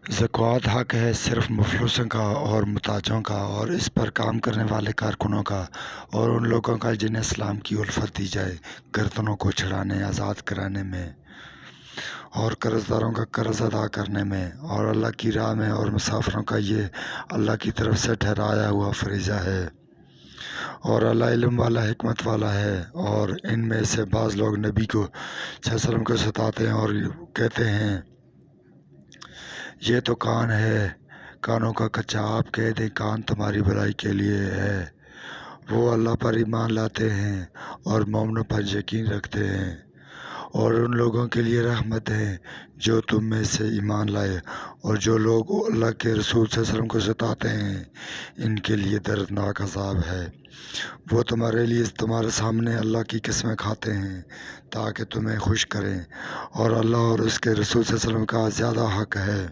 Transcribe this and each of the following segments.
زکوٰۃ حق ہے صرف مفلسوں کا اور محتاجوں کا، اور اس پر کام کرنے والے کارکنوں کا، اور ان لوگوں کا جنہیں اسلام کی الفت دی جائے، گردنوں کو چھڑانے، آزاد کرانے میں، اور قرض داروں کا قرض ادا کرنے میں، اور اللہ کی راہ میں، اور مسافروں کا یہ اللہ کی طرف سے ٹھہرایا ہوا فریضہ ہے۔ اور اللہ علم والا، حکمت والا ہے۔ اور ان میں سے بعض لوگ نبی کو صلی اللہ علیہ وسلم کو ستاتے ہیں اور کہتے ہیں یہ تو کان ہے، کانوں کا کچا۔ آپ کہہ دیں کان تمہاری بھلائی کے لیے ہے۔ وہ اللہ پر ایمان لاتے ہیں اور مومنوں پر یقین رکھتے ہیں، اور ان لوگوں کے لیے رحمت ہے جو تم میں سے ایمان لائے، اور جو لوگ اللہ کے رسول صلی اللہ علیہ وسلم کو ستاتے ہیں ان کے لیے دردناک عذاب ہے۔ وہ تمہارے سامنے اللہ کی قسمیں کھاتے ہیں تاکہ تمہیں خوش کریں، اور اللہ اور اس کے رسول صلی اللہ علیہ وسلم کا زیادہ حق ہے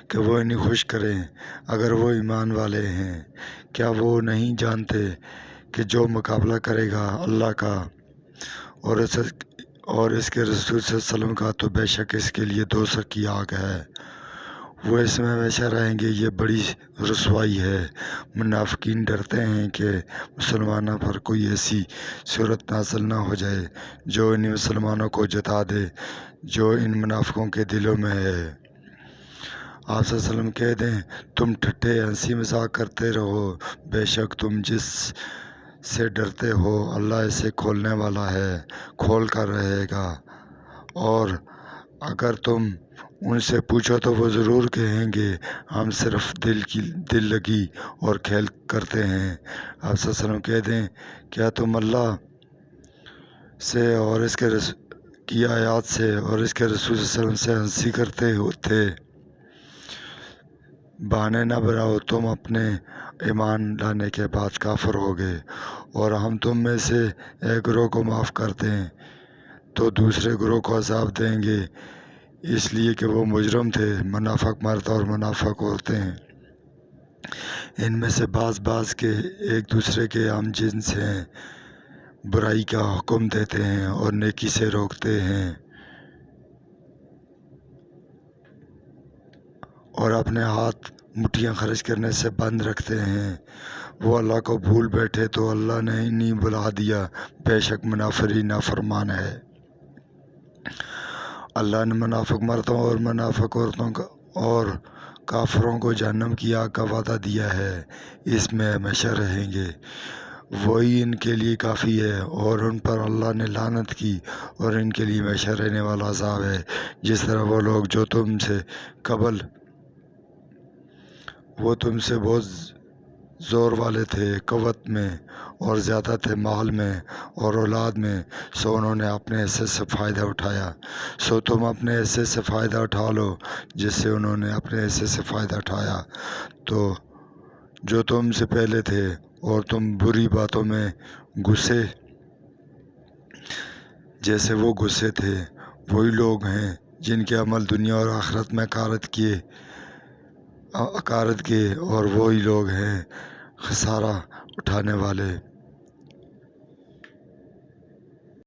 کہ وہ انہیں خوش کریں اگر وہ ایمان والے ہیں۔ کیا وہ نہیں جانتے کہ جو مقابلہ کرے گا اللہ کا اور اس کے رسول صلی اللہ علیہ وسلم کا، تو بے شک اس کے لیے دوزخ کی آگ ہے، وہ اس میں ہمیشہ رہیں گے، یہ بڑی رسوائی ہے۔ منافقین ڈرتے ہیں کہ مسلمانوں پر کوئی ایسی صورت نازل نہ ہو جائے جو ان مسلمانوں کو جتا دے جو ان منافقوں کے دلوں میں ہے۔ آپ صلی اللہ علیہ وسلم کہہ دیں تم ٹھٹھے ہنسی مذاق کرتے رہو، بے شک تم جس سے ڈرتے ہو اللہ اسے کھولنے والا ہے، کھول کر رہے گا۔ اور اگر تم ان سے پوچھو تو وہ ضرور کہیں گے ہم صرف دل لگی اور کھیل کرتے ہیں۔ آپ صلی اللہ علیہ وسلم کہہ دیں کیا تم اللہ سے اور اس کے کی آیات سے اور اس کے رسول صلی اللہ علیہ وسلم سے ہنسی کرتے تھے؟ بہانے نہ بناؤ، تم اپنے ایمان لانے کے بعد کافر ہو گئے، اور ہم تم میں سے ایک گروہ کو معاف کر دیں تو دوسرے گروہ کو عذاب دیں گے، اس لیے کہ وہ مجرم تھے۔ منافق مرد اور منافق عورتیں ان میں سے بعض کے ایک دوسرے کے ہم جنس ہیں، برائی کا حکم دیتے ہیں اور نیکی سے روکتے ہیں، اور اپنے ہاتھ مٹھیاں خرچ کرنے سے بند رکھتے ہیں۔ وہ اللہ کو بھول بیٹھے تو اللہ نے انہیں بلا دیا، بے شک منافقی نافرمان ہے۔ اللہ نے منافق مردوں اور منافق عورتوں اور کافروں کو جہنم کی آگ کا وعدہ دیا ہے، اس میں ہمیشہ رہیں گے، وہی ان کے لیے کافی ہے۔ اور ان پر اللہ نے لعنت کی اور ان کے لیے ہمیشہ رہنے والا عذاب ہے، جس طرح وہ لوگ جو تم سے قبل وہ تم سے بہت زور والے تھے قوت میں اور زیادہ تھے مال میں اور اولاد میں، سو انہوں نے اپنے حصے سے فائدہ اٹھایا، سو تم اپنے حصے سے فائدہ اٹھا لو جس سے انہوں نے اپنے حصے سے فائدہ اٹھایا۔ تو جو تم سے پہلے تھے اور تم بری باتوں میں گھسے جیسے وہ گھسے تھے، وہی لوگ ہیں جن کے عمل دنیا اور آخرت میں اکارت کیے، اور وہی لوگ ہیں خسارہ اٹھانے والے۔